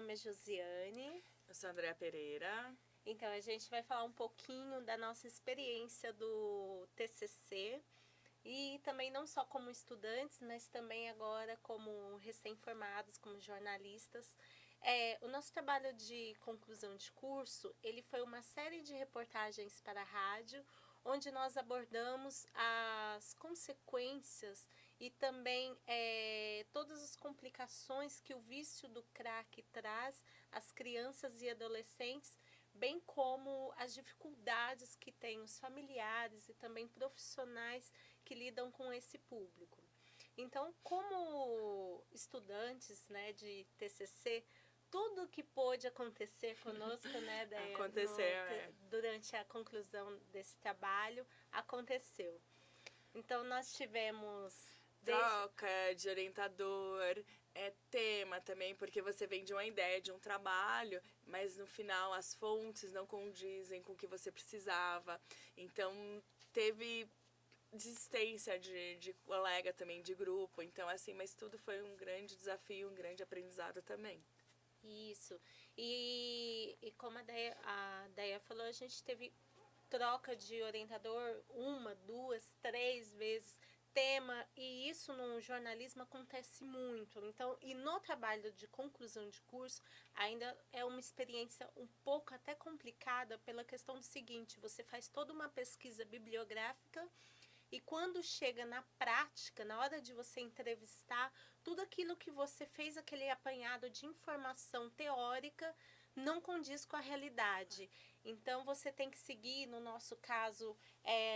nome é Josiane. Eu sou a Andréa Pereira. Então, a gente vai falar um pouquinho da nossa experiência do TCC e também não só como estudantes, mas também agora como recém-formados, como jornalistas. O nosso trabalho de conclusão de curso, ele foi uma série de reportagens para a rádio, onde nós abordamos as consequências e também todas as complicações que o vício do crack traz às crianças e adolescentes, bem como as dificuldades que têm os familiares e também profissionais que lidam com esse público. Então, como estudantes, né, de TCC, tudo que pôde acontecer conosco, né, durante a conclusão desse trabalho, aconteceu. Então, nós tivemos troca de orientador, tema também, porque você vem de uma ideia, de um trabalho, mas no final as fontes não condizem com o que você precisava. Então, teve desistência de colega também, de grupo. Então, assim, mas tudo foi um grande desafio, um grande aprendizado também. Isso. E como a Deia falou, a gente teve troca de orientador 1, 2, 3 vezes, tema, e isso no jornalismo acontece muito. Então, e no trabalho de conclusão de curso, ainda é uma experiência um pouco até complicada pela questão do seguinte: você faz toda uma pesquisa bibliográfica e quando chega na prática, na hora de você entrevistar, tudo aquilo que você fez, aquele apanhado de informação teórica, não condiz com a realidade. Então, você tem que seguir, no nosso caso,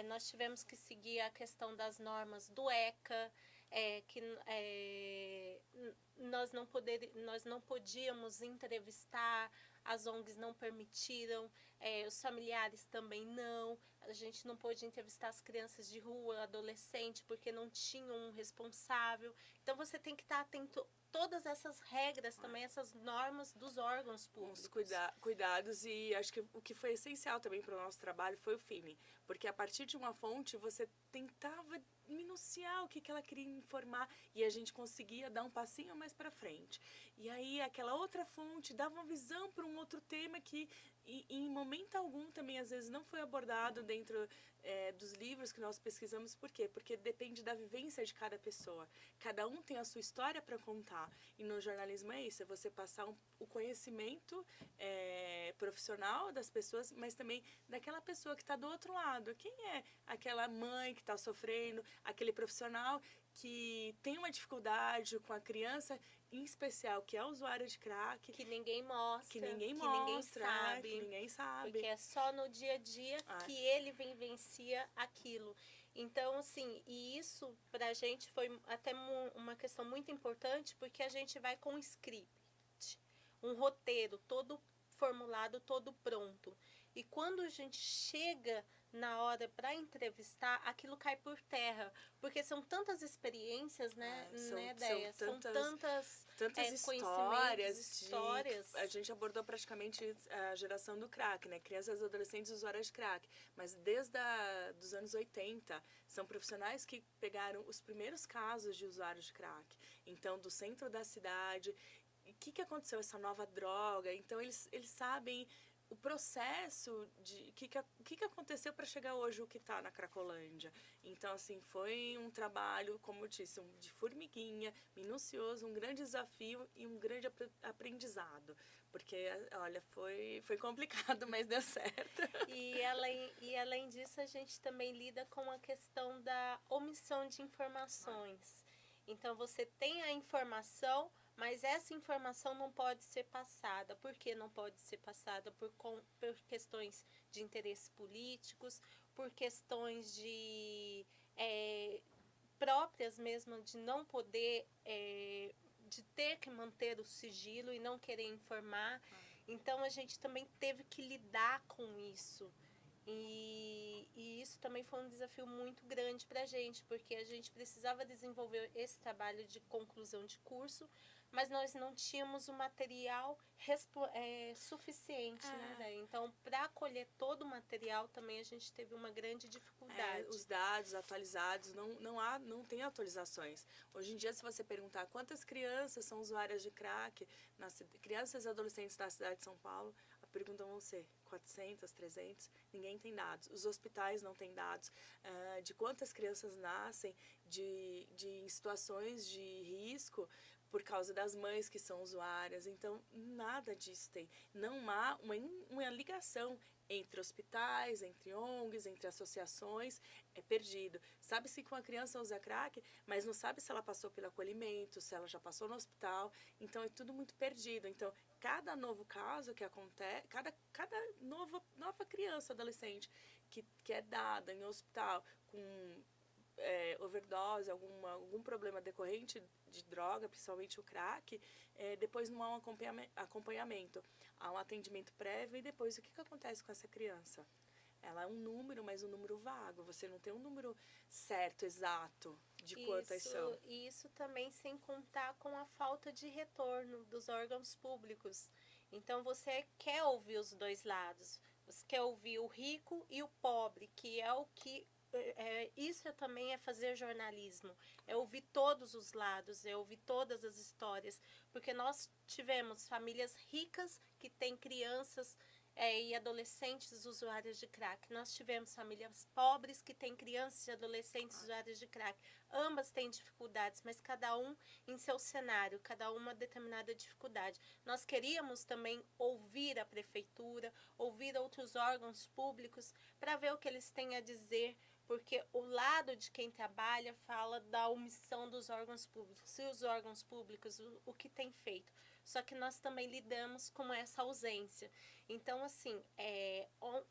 nós tivemos que seguir a questão das normas do ECA, nós não podíamos entrevistar, as ONGs não permitiram, os familiares também não, a gente não pôde entrevistar as crianças de rua, adolescente, porque não tinham um responsável. Então, você tem que estar atento todas essas regras também, essas normas dos órgãos públicos. Os cuidados, e acho que o que foi essencial também para o nosso trabalho foi o feeling, porque a partir de uma fonte você tentava minuciar o que ela queria informar e a gente conseguia dar um passinho mais para frente. E aí aquela outra fonte dava uma visão para um outro tema que em momento algum também às vezes não foi abordado dentro dos livros que nós pesquisamos. Por quê? Porque depende da vivência de cada pessoa. Cada um tem a sua história para contar. E no jornalismo é isso, é você passar o conhecimento profissional das pessoas, mas também daquela pessoa que está do outro lado. Quem é aquela mãe que está sofrendo, aquele profissional que tem uma dificuldade com a criança, em especial, que é usuário de crack. Que ninguém mostra, que ninguém sabe. Porque é só no dia a dia que ele vivencia aquilo. Então, assim, e isso pra gente foi até uma questão muito importante, porque a gente vai com um script, um roteiro todo formulado, todo pronto. E quando a gente chega na hora para entrevistar, aquilo cai por terra, porque são tantas experiências, né, Deia? São tantas histórias. A gente abordou praticamente a geração do crack, né? Crianças e adolescentes usuárias de crack. Mas desde dos anos 80, são profissionais que pegaram os primeiros casos de usuários de crack. Então, do centro da cidade, o que aconteceu, essa nova droga? Então, eles sabem o processo de o que aconteceu para chegar hoje o que está na Cracolândia. Então, assim, foi um trabalho, como eu disse, de formiguinha, minucioso, um grande desafio e um grande aprendizado. Porque, olha, foi complicado, mas deu certo. E além disso, a gente também lida com a questão da omissão de informações. Então, você tem a informação, mas essa informação não pode ser passada. Por que não pode ser passada? Por questões de interesses políticos, por questões próprias mesmo, de não poder, de ter que manter o sigilo e não querer informar. Então, a gente também teve que lidar com isso. E isso também foi um desafio muito grande para a gente, porque a gente precisava desenvolver esse trabalho de conclusão de curso, mas nós não tínhamos o material suficiente, né? Daí. Então, para acolher todo o material também a gente teve uma grande dificuldade. Os dados atualizados, não tem atualizações. Hoje em dia, se você perguntar quantas crianças são usuárias de crack, crianças e adolescentes da cidade de São Paulo, a pergunta vão ser 400, 300, ninguém tem dados. Os hospitais não têm dados de quantas crianças nascem em situações de risco por causa das mães que são usuárias. Então, nada disso tem. Não há uma ligação entre hospitais, entre ONGs, entre associações, é perdido. Sabe-se que uma criança usa crack, mas não sabe se ela passou pelo acolhimento, se ela já passou no hospital, então é tudo muito perdido. Então, cada novo caso que acontece, cada nova criança, adolescente, que é dada em hospital com overdose, algum problema decorrente de droga, principalmente o crack, depois não há um acompanhamento. Há um atendimento prévio e depois o que acontece com essa criança? Ela é um número, mas um número vago. Você não tem um número certo, exato, de quantas são. E isso também sem contar com a falta de retorno dos órgãos públicos. Então, você quer ouvir os dois lados. Você quer ouvir o rico e o pobre, que é o que... isso também é fazer jornalismo, é ouvir todos os lados, é ouvir todas as histórias, porque nós tivemos famílias ricas que têm crianças e adolescentes usuários de crack, nós tivemos famílias pobres que têm crianças e adolescentes usuários de crack, ambas têm dificuldades, mas cada um em seu cenário, cada uma determinada dificuldade. Nós queríamos também ouvir a prefeitura, ouvir outros órgãos públicos, para ver o que eles têm a dizer, porque o lado de quem trabalha fala da omissão dos órgãos públicos. E os órgãos públicos, o que tem feito? Só que nós também lidamos com essa ausência. Então, assim,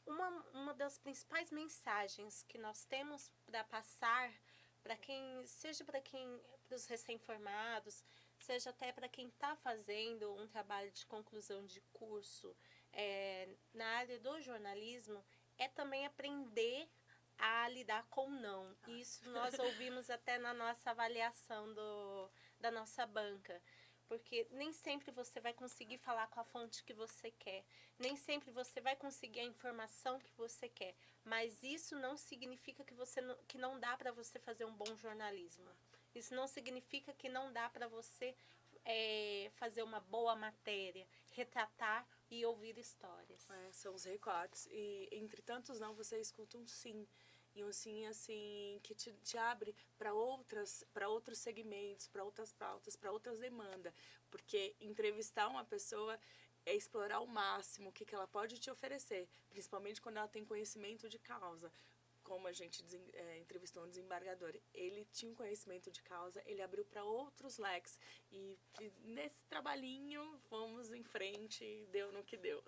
uma das principais mensagens que nós temos para passar, para os recém-formados, seja até para quem está fazendo um trabalho de conclusão de curso na área do jornalismo, é também aprender a lidar com o não. Isso nós ouvimos até na nossa avaliação da nossa banca. Porque nem sempre você vai conseguir falar com a fonte que você quer. Nem sempre você vai conseguir a informação que você quer. Mas isso não significa que não dá para você fazer um bom jornalismo. Isso não significa que não dá para você fazer uma boa matéria, retratar e ouvir histórias. São os recortes. E entre tantos não, você escuta um sim. E um sim, assim, que te abre para outros segmentos, para outras pautas, para outras demandas. Porque entrevistar uma pessoa é explorar ao máximo o que ela pode te oferecer, principalmente quando ela tem conhecimento de causa. Como a gente entrevistou um desembargador, ele tinha um conhecimento de causa, ele abriu para outros leques. E nesse trabalhinho, fomos em frente e deu no que deu.